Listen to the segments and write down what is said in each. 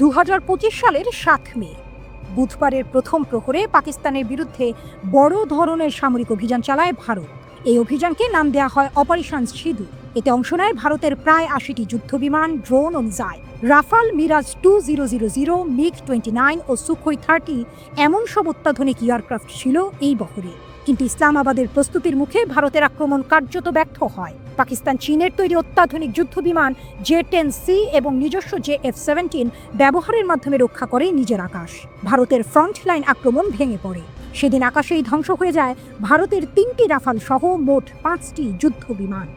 2025 সালের 7 মে বুধবারের প্রথম প্রহরে পাকিস্তানের বিরুদ্ধে বড় ধরনের সামরিক অভিযান চালায় ভারত। এই অভিযানকে নাম দেওয়া হয় অপারেশন সিঁদুর। এতে অংশ নেয় ভারতের প্রায় 80টি যুদ্ধবিমান, ড্রোন ও মিসাইল। রাফাল, মিরাজ 2000, MiG-29 ও সুখোই 30 এমন সব অত্যাধুনিক এয়ারক্রাফট ছিল এই বহরে। কিন্তু ইসলামাবাদের প্রস্তুতির মুখে ভারতের আক্রমণ কার্যত ব্যর্থ হয়। পাকিস্তান চীনের তৈরি অত্যাধুনিক যুদ্ধবিমান J-10C এবং নিজস্ব JF-17 ব্যবহারের মাধ্যমে রক্ষা করে নিজের আকাশ। ভারতের ফ্রন্টলাইন আক্রমণ ভেঙে পড়ে। সেদিন আকাশেই ধ্বংস হয়ে যায় ভারতের 3টি রাফাল সহ মোট 5টি যুদ্ধবিমান।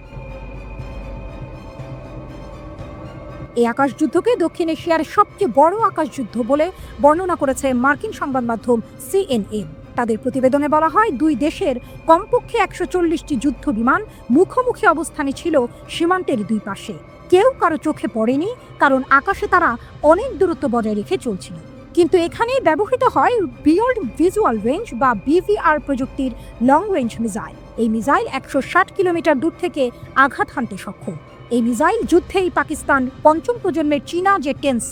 এই আকাশযুদ্ধকে দক্ষিণ এশিয়ার সবচেয়ে বড় আকাশযুদ্ধ বলে বর্ণনা করেছে মার্কিন সংবাদ মাধ্যম CNN। তাদের প্রতিবেদনে বলা হয়, দুই দেশের কমপক্ষে 140টি যুদ্ধবিমান মুখোমুখি অবস্থানে ছিল সীমান্তের দুই পাশে। কেউ কারো চোখে পড়েনি, কারণ আকাশে তারা অনেক দূরত্ব বজায় রেখে চলছিল। কিন্তু এখানেই ব্যবহৃত হয় বিয়ন্ড ভিজুয়াল রেঞ্জ বা BVR প্রযুক্তির লং রেঞ্জ মিসাইল। এই মিসাইল 160 কিলোমিটার দূর থেকে আঘাত হানতে সক্ষম। এই মিসাইল যুদ্ধেই পাকিস্তান পঞ্চম প্রজন্মের চীনা J-10C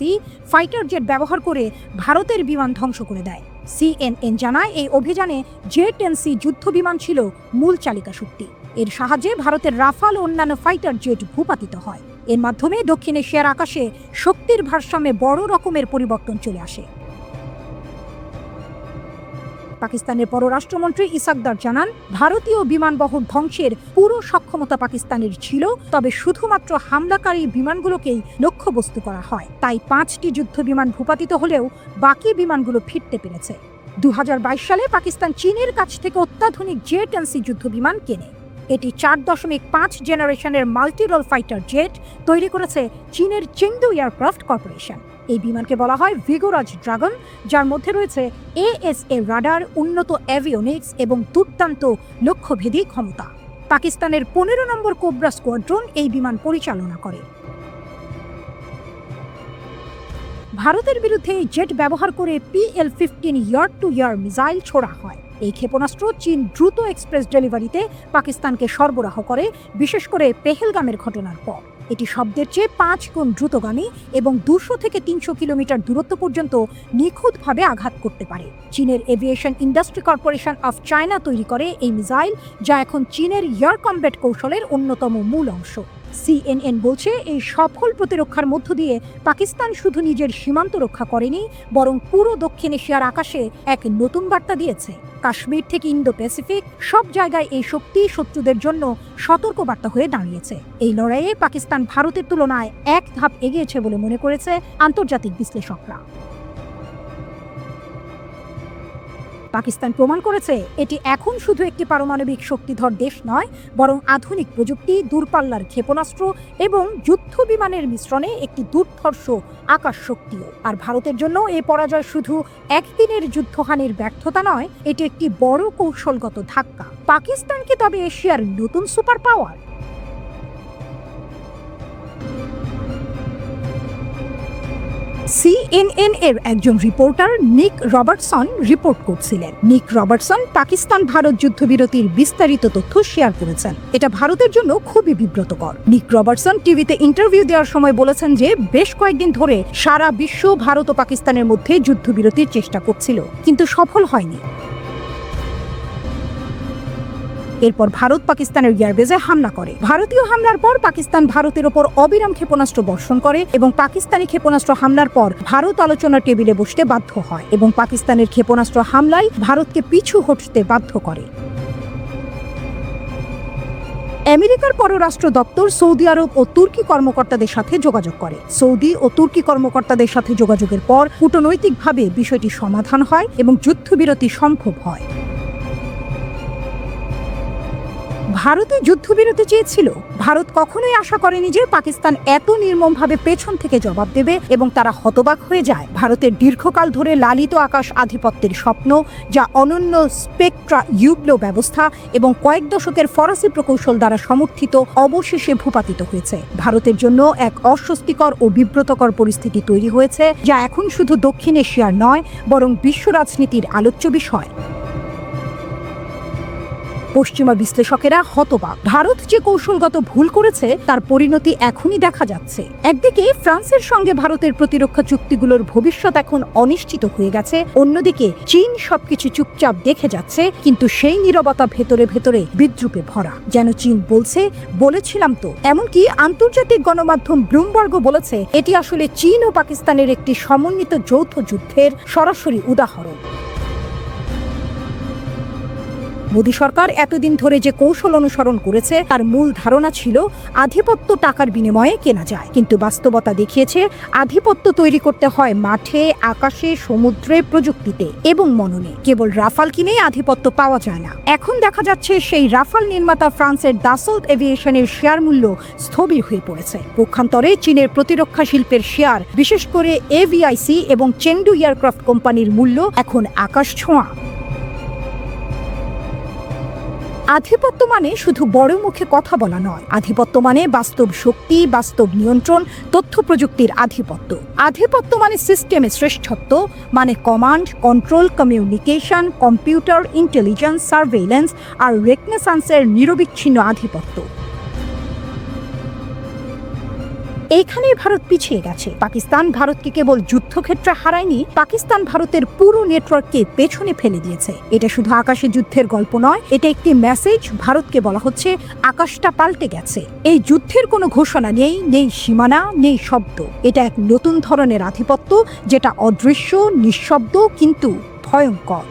ফাইটার জেট ব্যবহার করে ভারতের বিমান ধ্বংস করে দেয়। CNN জানায়, এই অভিযানে J-10C যুদ্ধবিমান ছিল মূল চালিকা শক্তি। এর সাহায্যে ভারতের রাফাল ও অন্যান্য ফাইটার জেট ভূপাতিত হয়। এর মাধ্যমে দক্ষিণ এশিয়ার আকাশে শক্তির ভারসাম্যে বড় রকমের পরিবর্তন চলে আসে। পাকিস্তানের পররাষ্ট্রমন্ত্রী ইসাকদার জানান, ভারতীয় বিমানবহর ধ্বংসের পুরো সক্ষমতা পাকিস্তানের ছিল, তবে শুধুমাত্র হামলাকারী বিমানগুলোকেই লক্ষ্যবস্তু করা হয়। তাই 5টি যুদ্ধবিমান ভূপাতিত হলেও বাকি বিমানগুলো ফিরতে পেরেছে। 2022 সালে পাকিস্তান চীনের কাছ থেকে অত্যাধুনিক J-10C যুদ্ধবিমান কেনে। এটি 4.5 জেনারেশনের মাল্টি-রোল ফাইটার জেট তৈরি করেছে চীনের চেংদু এয়ারক্রাফট কর্পোরেশন। এই বিমানকে বলা হয় ভিগোরাজ ড্রাগন, যার মধ্যে রয়েছে AESA রাডার, উন্নত অ্যাভিওনিক্স এবং দুর্দান্ত লক্ষ্যভেদী ক্ষমতা। পাকিস্তানের 15 নম্বর কোবরা স্কোয়াড্রন এই বিমান পরিচালনা করে। ভারতের বিরুদ্ধে এই জেট ব্যবহার করে PL-15 ইয়ার-টু-ইয়ার মিসাইল ছোড়া হয়। এই ক্ষেপণাস্ত্র চীন দ্রুত এক্সপ্রেস ডেলিভারিতে পাকিস্তানকে সরবরাহ করে, বিশেষ করে পেহেলগামের ঘটনার পর। এটি শব্দের চেয়ে 5 গুণ দ্রুতগামী এবং 200 থেকে 300 কিলোমিটার দূরত্ব পর্যন্ত নিখুঁতভাবে আঘাত করতে পারে। চীনের aviation industry corporation of China তৈরি করে এই মিসাইল, যা এখন চীনের এয়ার কমব্যাট কৌশলের অন্যতম মূল অংশ। CNN বলছে, এই সফল প্রতিরক্ষার মধ্য দিয়ে পাকিস্তান শুধু নিজের সীমান্ত রক্ষা করেনি, বরং পুরো দক্ষিণ এশিয়ার আকাশে এক নতুন বার্তা দিয়েছে। কাশ্মীর থেকে ইন্দো প্যাসিফিক সব জায়গায় এই শক্তি শত্রুদের জন্য সতর্ক বার্তা হয়ে দাঁড়িয়েছে। এই লড়াইয়ে পাকিস্তান ভারতের তুলনায় এক ধাপ এগিয়েছে বলে মনে করেছে আন্তর্জাতিক বিশ্লেষকরা। পাকিস্তান প্রমাণ করেছে এটি এখন শুধু একটি পারমাণবিক শক্তিধর দেশ নয়, বরং আধুনিক প্রযুক্তি, দূরপাল্লার ক্ষেপণাস্ত্র এবং যুদ্ধ বিমানের মিশ্রণে একটি দুর্ধর্ষ আকাশ শক্তিও। আর ভারতের জন্য এই পরাজয় শুধু একদিনের যুদ্ধহানির ব্যর্থতা নয়, এটি একটি বড় কৌশলগত ধাক্কা। পাকিস্তানকে তবে এশিয়ার নতুন সুপার পাওয়ার। CNN এর একজন রিপোর্টার নিক রবার্টসন রিপোর্ট করছিলেন। নিক রবার্টসন পাকিস্তান ভারত যুদ্ধবিরতির বিস্তারিত তথ্য শেয়ার করেছেন। এটা ভারতের জন্য খুবই বিব্রতকর। নিক রবার্টসন টিভিতে ইন্টারভিউ দেওয়ার সময় বলেছেন যে বেশ কয়েকদিন ধরে সারা বিশ্ব ভারত ও পাকিস্তানের মধ্যে যুদ্ধবিরতির চেষ্টা করছিল, কিন্তু সফল হয়নি। এরপর ভারত পাকিস্তানের এয়ারবেজে হামলা করে। ভারতীয় হামলার পর পাকিস্তান ভারতের ওপর অবিরাম ক্ষেপণাস্ত্র বর্ষণ করে এবং পাকিস্তানি ক্ষেপণাস্ত্র হামলার পর ভারত আলোচনার টেবিলে বসতে বাধ্য হয় এবং পাকিস্তানের ক্ষেপণাস্ত্র হামলায় ভারতকে পিছু হটতে বাধ্য করে। আমেরিকার পররাষ্ট্র দপ্তর সৌদি আরব ও তুর্কি কর্মকর্তাদের সাথে যোগাযোগ করে। সৌদি ও তুর্কি কর্মকর্তাদের সাথে যোগাযোগের পর কূটনৈতিকভাবে বিষয়টি সমাধান হয় এবং যুদ্ধবিরতি সম্ভব হয়। ভারতে যুদ্ধবিরতি চেয়েছিল। ভারত কখনোই আশা করেনি যে পাকিস্তান এত নির্মমভাবে পেছন থেকে জবাব দেবে এবং তারা হতবাক হয়ে যায়। ভারতের দীর্ঘকাল ধরে লালিত আকাশ আধিপত্যের স্বপ্ন, যা অনন্য স্পেকট্রা ইউগ্লো ব্যবস্থা এবং কয়েক দশকের ফরাসি প্রকৌশল দ্বারা সমর্থিত, অবশেষে ভূপাতিত হয়েছে। ভারতের জন্য এক অস্বস্তিকর ও বিব্রতকর পরিস্থিতি তৈরি হয়েছে, যা এখন শুধু দক্ষিণ এশিয়ার নয়, বরং বিশ্ব রাজনীতির আলোচ্য বিষয়। পশ্চিমা বিশ্লেষকেরা হতবাক। ভারত যে কৌশলগত ভুল করেছে তার পরিণতি এখনই দেখা যাচ্ছে। একদিকে ফ্রান্সের সঙ্গে ভারতের প্রতিরক্ষা চুক্তিগুলোর ভবিষ্যৎ এখন অনিশ্চিত হয়ে গেছে, অন্যদিকে চীন সবকিছু চুপচাপ দেখে যাচ্ছে, কিন্তু সেই নীরবতা ভেতরে ভেতরে বিদ্রুপে ভরা। যেন চীন বলছে, বলেছিলাম তো। এমনকি আন্তর্জাতিক গণমাধ্যম ব্লুমবার্গও বলেছে এটি আসলে চীন ও পাকিস্তানের একটি সমন্বিত যৌথ যুদ্ধের সরাসরি উদাহরণ। মোদী সরকার এতদিন ধরে যে কৌশল অনুসরণ করেছে তার মূল ধারণা ছিল আধিপত্য টাকার বিনিময়ে কেনা যায়, কিন্তু বাস্তবতা দেখিয়েছে আধিপত্য তৈরি করতে হয় মাঠে, আকাশে, সমুদ্রে, প্রযুক্তিতে এবং মননে। কেবল রাফাল কিনেই আধিপত্য পাওয়া যায় না। এখন দেখা যাচ্ছে সেই রাফাল নির্মাতা ফ্রান্সের দাসল্ট এভিয়েশনের শেয়ার মূল্য স্থবির হয়ে পড়েছে। পক্ষান্তরে চীনের প্রতিরক্ষা শিল্পের শেয়ার, বিশেষ করে এভিআইসি এবং চেংডু এয়ারক্রাফট কোম্পানির মূল্য এখন আকাশ ছোঁয়া। আধিপত্য মানে শুধু বড় মুখে কথা বলা নয়, আধিপত্য মানে বাস্তব শক্তি, বাস্তব নিয়ন্ত্রণ, তথ্য প্রযুক্তির আধিপত্য। আধিপত্য মানে সিস্টেমে শ্রেষ্ঠত্ব, মানে command, control, communication, computer, intelligence, surveillance আর রেকনেসান্সের নিরবিচ্ছিন্ন আধিপত্য। এইখানেই ভারত পিছিয়ে গেছে। পাকিস্তান ভারতকে কেবল যুদ্ধক্ষেত্রে হারায়নি, পাকিস্তান ভারতের পুরো নেটওয়ার্ককে পেছনে ফেলে দিয়েছে। এটা শুধু আকাশে যুদ্ধের গল্প নয়, এটা একটি মেসেজ। ভারতকে বলা হচ্ছে আকাশটা পাল্টে গেছে। এই যুদ্ধের কোনো ঘোষণা নেই, নেই সীমানা, নেই শব্দ। এটা এক নতুন ধরনের আধিপত্য, যেটা অদৃশ্য, নিঃশব্দ, কিন্তু ভয়ঙ্কর।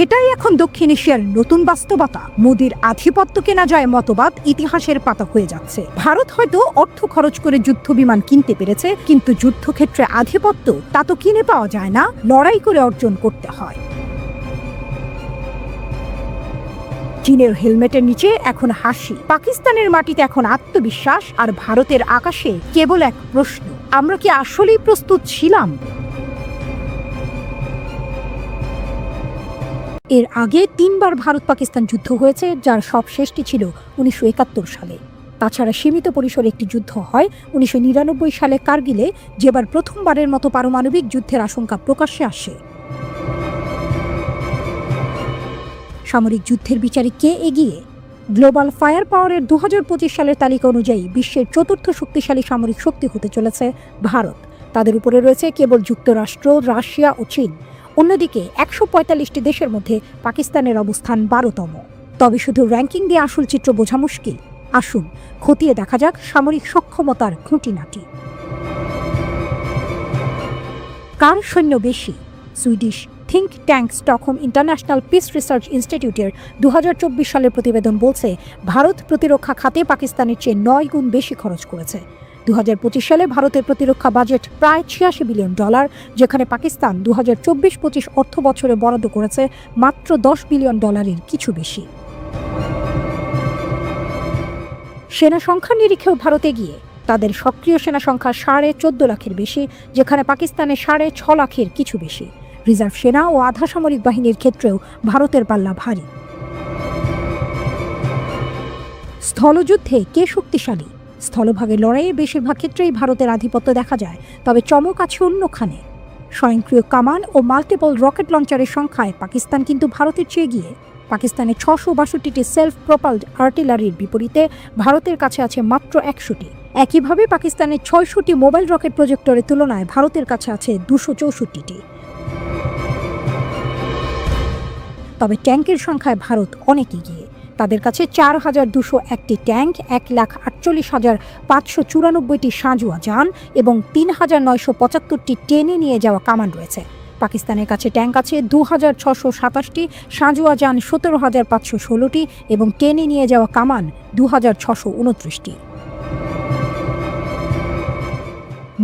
এটাই এখন দক্ষিণ এশিয়ার নতুন বাস্তবতা। মোদির আধিপত্য কেনা যায় মতবাদ ইতিহাসের পাতা হয়ে যাচ্ছে। ভারত হয়তো অর্থ খরচ করে যুদ্ধ বিমান কিনতে পেরেছে, কিন্তু যুদ্ধক্ষেত্রে আধিপত্য তা তো কিনে পাওয়া যায় না, লড়াই করে অর্জন করতে হয়। চীনের হেলমেটের নিচে এখন হাসি, পাকিস্তানের মাটিতে এখন আত্মবিশ্বাস, আর ভারতের আকাশে কেবল এক প্রশ্ন, আমরা কি আসলেই প্রস্তুত ছিলাম? এর আগে 3 বার ভারত পাকিস্তান যুদ্ধ হয়েছে, যার সব শেষটি ছিল 1971 সালে। তাছাড়া সীমিত পরিসরে একটি যুদ্ধ হয় 1999 সালে কার্গিলে, যেবার প্রথমবারের মতো পারমাণবিক যুদ্ধের আশঙ্কা প্রকাশ্যে আসে। সামরিক যুদ্ধের বিচারে কে এগিয়ে? গ্লোবাল ফায়ার পাওয়ারের 2025 সালের তালিকা অনুযায়ী বিশ্বের 4র্থ শক্তিশালী সামরিক শক্তি হতে চলেছে ভারত। তাদের উপরে রয়েছে কেবল যুক্তরাষ্ট্র, রাশিয়া ও চীন। অন্যদিকে 145টি দেশের মধ্যে পাকিস্তানের অবস্থান 12তম। তবে শুধু র্যাঙ্কিং দিয়ে আসল চিত্র বোঝা মুশকিল। আসুন খতিয়ে দেখা যাক সামরিক সক্ষমতার খুঁটিনাটি। কার সৈন্য বেশি? Swedish think tank Stockholm international piece research ইনস্টিটিউটের 2024 সালের প্রতিবেদন বলছে ভারত প্রতিরক্ষা খাতে পাকিস্তানের চেয়ে 9 গুণ বেশি খরচ করেছে। 2025 সালে ভারতের প্রতিরক্ষা বাজেট প্রায় $86 বিলিয়ন, যেখানে পাকিস্তান 2024-25 অর্থ বছরে বরাদ্দ করেছে মাত্র $10 বিলিয়ন, কিছু বেশি। সেনা সংখ্যা নিরীক্ষেও ভারত এগিয়ে। তাদের সক্রিয় সেনা সংখ্যা 14.5 লাখের বেশি, যেখানে পাকিস্তানের 6.5 লাখের কিছু বেশি। রিজার্ভ সেনা ও আধা সামরিক বাহিনীর ক্ষেত্রেও ভারতের পাল্লা ভারী। স্থলযুদ্ধে কে শক্তিশালী? স্থলভাগের লড়াইয়ে বেশিরভাগ ক্ষেত্রেই ভারতের আধিপত্য দেখা যায়, তবে চমক আছে অন্যখানে। স্বয়ংক্রিয় কামান ও মাল্টিপল রকেট লঞ্চারের সংখ্যায় পাকিস্তান কিন্তু ভারতের চেয়ে এগিয়ে। পাকিস্তানের 662টি সেলফ প্রপালড আর্টিলারির বিপরীতে ভারতের কাছে আছে মাত্র 100টি। একইভাবে পাকিস্তানের 600টি মোবাইল রকেট প্রজেক্টরের তুলনায় ভারতের কাছে আছে 264টি। তবে ট্যাঙ্কের সংখ্যায় ভারত অনেক এগিয়ে। তাদের কাছে 4201টি ট্যাঙ্ক, 1,48,594টি সাঁজোয়া যান এবং 3,975টি টেনে নিয়ে যাওয়া কামান রয়েছে। পাকিস্তানের কাছে ট্যাঙ্ক আছে 2,627টি, সাঁজোয়া যান 17,516টি এবং টেনে নিয়ে যাওয়া কামান 2,629টি।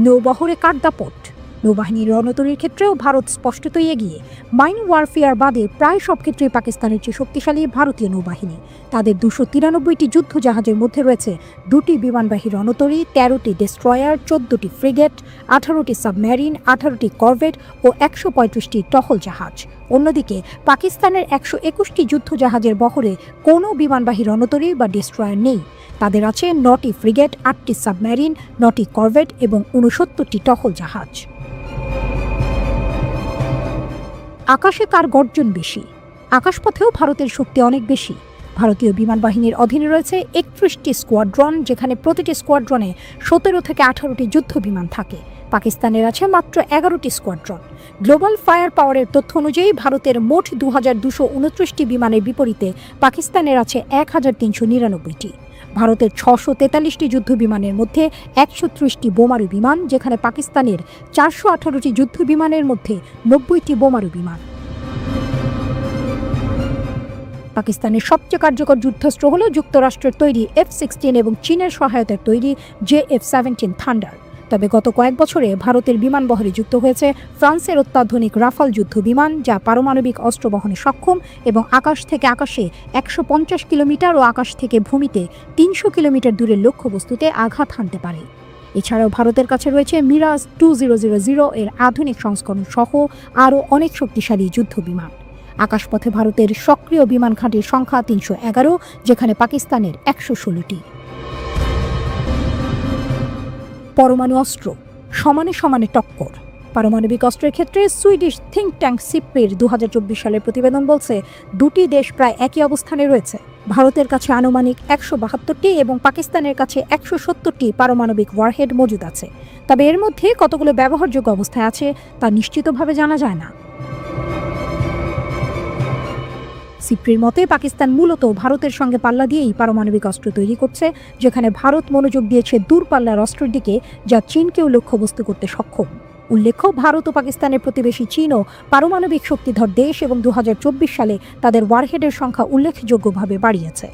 নৌবহরে কার দাপট? নৌবাহিনীর রণতরীর ক্ষেত্রেও ভারত স্পষ্টতই এগিয়ে। মাইন ওয়ারফেয়ার বাদে প্রায় সব ক্ষেত্রেই পাকিস্তানের চেয়ে শক্তিশালী ভারতীয় নৌবাহিনী। তাদের 293টি যুদ্ধ জাহাজের মধ্যে রয়েছে 2টি বিমানবাহী রণতরী, 13টি ডেস্ট্রয়ার, 14টি ফ্রিগেট, 18টি সাবমেরিন, 18টি করভেট ও 135টি টহল জাহাজ। অন্যদিকে পাকিস্তানের 121টি যুদ্ধ জাহাজের বহরে কোনো বিমানবাহী রণতরী বা ডেস্ট্রয়ার নেই। তাদের আছে 9টি ফ্রিগেট, 8টি সাবমেরিন, 9টি করভেট এবং 69টি টহল জাহাজ। আকাশে কার গর্জন বেশি? আকাশপথেও ভারতের শক্তি অনেক বেশি। ভারতীয় বিমান বাহিনীর অধীনে রয়েছে 31টি স্কোয়াড্রন, যেখানে প্রতিটি স্কোয়াড্রনে 17 থেকে 18টি যুদ্ধ বিমান থাকে। পাকিস্তানের আছে মাত্র 11টি স্কোয়াড্রন। গ্লোবাল ফায়ার পাওয়ারের তথ্য অনুযায়ী ভারতের মোট 2229টি বিমানের বিপরীতে পাকিস্তানের আছে 1399টি। ভারতের 643টি যুদ্ধ বিমানের মধ্যে 130টি বোমারু বিমান, যেখানে পাকিস্তানের 418টি যুদ্ধ বিমানের মধ্যে 90টি বোমারু বিমান। পাকিস্তানের সবচেয়ে কার্যকর যুদ্ধাস্ত্র হল যুক্তরাষ্ট্রের তৈরি F-16 এবং চীনের সহায়তায় তৈরি JF-17 থান্ডার। তবে গত কয়েক বছরে ভারতের বিমান বহরে যুক্ত হয়েছে ফ্রান্সের অত্যাধুনিক রাফাল যুদ্ধ বিমান, যা পারমাণবিক অস্ত্র বহনে সক্ষম এবং আকাশ থেকে আকাশে 150 কিলোমিটার ও আকাশ থেকে ভূমিতে 300 কিলোমিটার দূরের লক্ষ্যবস্তুতে আঘাত হানতে পারে। এছাড়াও ভারতের কাছে রয়েছে মিরাজ 2000 এর আধুনিক সংস্করণ সহ আরও অনেক শক্তিশালী যুদ্ধ বিমান। আকাশপথে ভারতের সক্রিয় বিমান ঘাঁটির সংখ্যা 311, যেখানে পাকিস্তানের 116টি। পরমাণু অস্ত্র সমানে সমানে টক্কর। পারমাণবিক অস্ত্রের ক্ষেত্রে সুইডিশ থিঙ্ক ট্যাঙ্ক সিপ্রির 2024 সালের প্রতিবেদন বলছে দুটি দেশ প্রায় একই অবস্থানে রয়েছে। ভারতের কাছে আনুমানিক 172টি এবং পাকিস্তানের কাছে 170টি পারমাণবিক ওয়ারহেড মজুদ আছে। তবে এর মধ্যে কতগুলো ব্যবহারযোগ্য অবস্থায় আছে তা নিশ্চিতভাবে জানা যায় না। সিপ্রির মতে পাকিস্তান মূলত ভারতের সঙ্গে পাল্লা দিয়েই পারমাণবিক অস্ত্র তৈরি করছে, যেখানে ভারত মনোযোগ দিয়েছে দূরপাল্লার অস্ত্রের দিকে, যা চীনকেও লক্ষ্যবস্তু করতে সক্ষম। উল্লেখ্য, ভারত ও পাকিস্তানের প্রতিবেশী চীনও পারমাণবিক শক্তিধর দেশ এবং 2024 সালে তাদের ওয়ারহেডের সংখ্যা উল্লেখযোগ্যভাবে বাড়িয়েছে।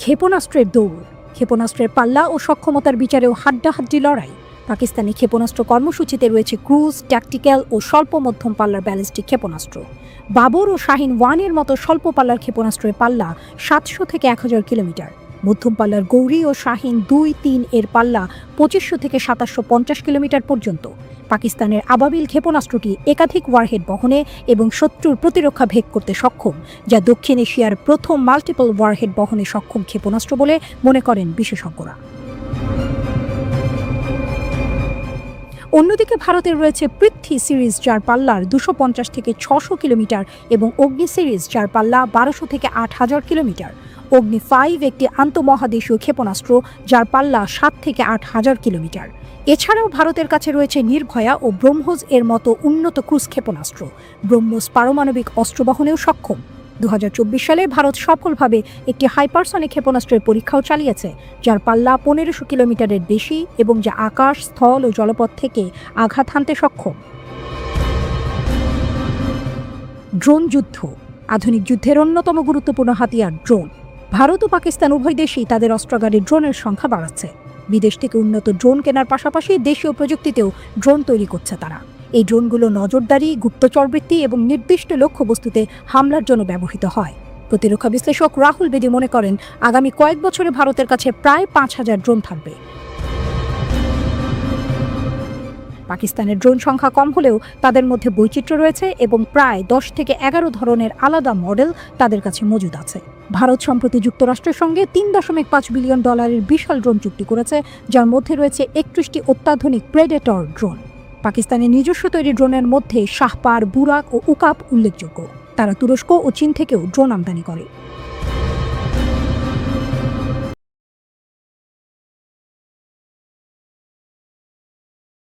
ক্ষেপণাস্ত্রের দৌড়। ক্ষেপণাস্ত্রের পাল্লা ও সক্ষমতার বিচারেও হাড্ডাহাড্ডি লড়াই। পাকিস্তানি ক্ষেপণাস্ত্র কর্মসূচিতে রয়েছে ক্রুজ, ট্যাকটিক্যাল ও স্বল্প মধ্যম পাল্লার ব্যালিস্টিক ক্ষেপণাস্ত্র। বাবর ও শাহিন 1-এর মতো স্বল্প পাল্লার ক্ষেপণাস্ত্রের পাল্লা 700 থেকে 1000 কিলোমিটার। মধ্যম পাল্লার গৌরী ও শাহিন 2-3 এর পাল্লা 2500 থেকে 2750 কিলোমিটার পর্যন্ত। পাকিস্তানের আবাবিল ক্ষেপণাস্ত্রটি একাধিক ওয়ারহেড বহনে এবং শত্রুর প্রতিরক্ষা ভেদ করতে সক্ষম, যা দক্ষিণ এশিয়ার প্রথম মাল্টিপল ওয়ারহেড বহনে সক্ষম ক্ষেপণাস্ত্র বলে মনে করেন বিশেষজ্ঞরা। অন্যদিকে ভারতের রয়েছে পৃথ্বী সিরিজ, যার পাল্লার 250 থেকে 600 কিলোমিটার এবং অগ্নি সিরিজ, যার পাল্লা 1200 থেকে 8000 কিলোমিটার। অগ্নি 5 একটি আন্তঃমহাদেশীয় ক্ষেপণাস্ত্র, যার পাল্লা 7 থেকে 8000 কিলোমিটার। এছাড়াও ভারতের কাছে রয়েছে নির্ভয়া ও ব্রহ্মোস এর মতো উন্নত ক্রুজ ক্ষেপণাস্ত্র। ব্রহ্মোস পারমাণবিক অস্ত্র বহনেও সক্ষম। 2024 সালে ভারত সফলভাবে একটি হাইপারসনিক ক্ষেপণাস্ত্রের পরীক্ষাও চালিয়েছে, যার পাল্লা 1500 কিলোমিটারের বেশি এবং যা আকাশ, স্থল ও জলপথ থেকে আঘাত হানতে সক্ষম। ড্রোন যুদ্ধ। আধুনিক যুদ্ধের অন্যতম গুরুত্বপূর্ণ হাতিয়ার ড্রোন। ভারত ও পাকিস্তান উভয় দেশই তাদের অস্ত্রাগারে ড্রোনের সংখ্যা বাড়াচ্ছে। বিদেশ থেকে উন্নত ড্রোন কেনার পাশাপাশি দেশীয় প্রযুক্তিতেও ড্রোন তৈরি করছে তারা। এই ড্রোনগুলো নজরদারি, গুপ্তচরবৃত্তি এবং নির্দিষ্ট লক্ষ্যবস্তুতে হামলার জন্য ব্যবহৃত হয়। প্রতিরক্ষা বিশ্লেষক রাহুল বেদি মনে করেন, আগামী কয়েক বছরে ভারতের কাছে প্রায় 5000 ড্রোন থাকবে। পাকিস্তানের ড্রোন সংখ্যা কম হলেও তাদের মধ্যে বৈচিত্র্য রয়েছে এবং প্রায় 10 থেকে 11 ধরনের আলাদা মডেল তাদের কাছে মজুদ আছে। ভারত সম্প্রতি যুক্তরাষ্ট্রের সঙ্গে $3.5 বিলিয়ন বিশাল ড্রোন চুক্তি করেছে, যার মধ্যে রয়েছে 31টি অত্যাধুনিক প্রেডেটর ড্রোন। পাকিস্তানের নিজস্ব তৈরি ড্রোনের মধ্যে শাহপার, বুরাক ও উকাপ উল্লেখযোগ্য। তারা তুরস্ক ও চীন থেকেও ড্রোন আমদানি করে।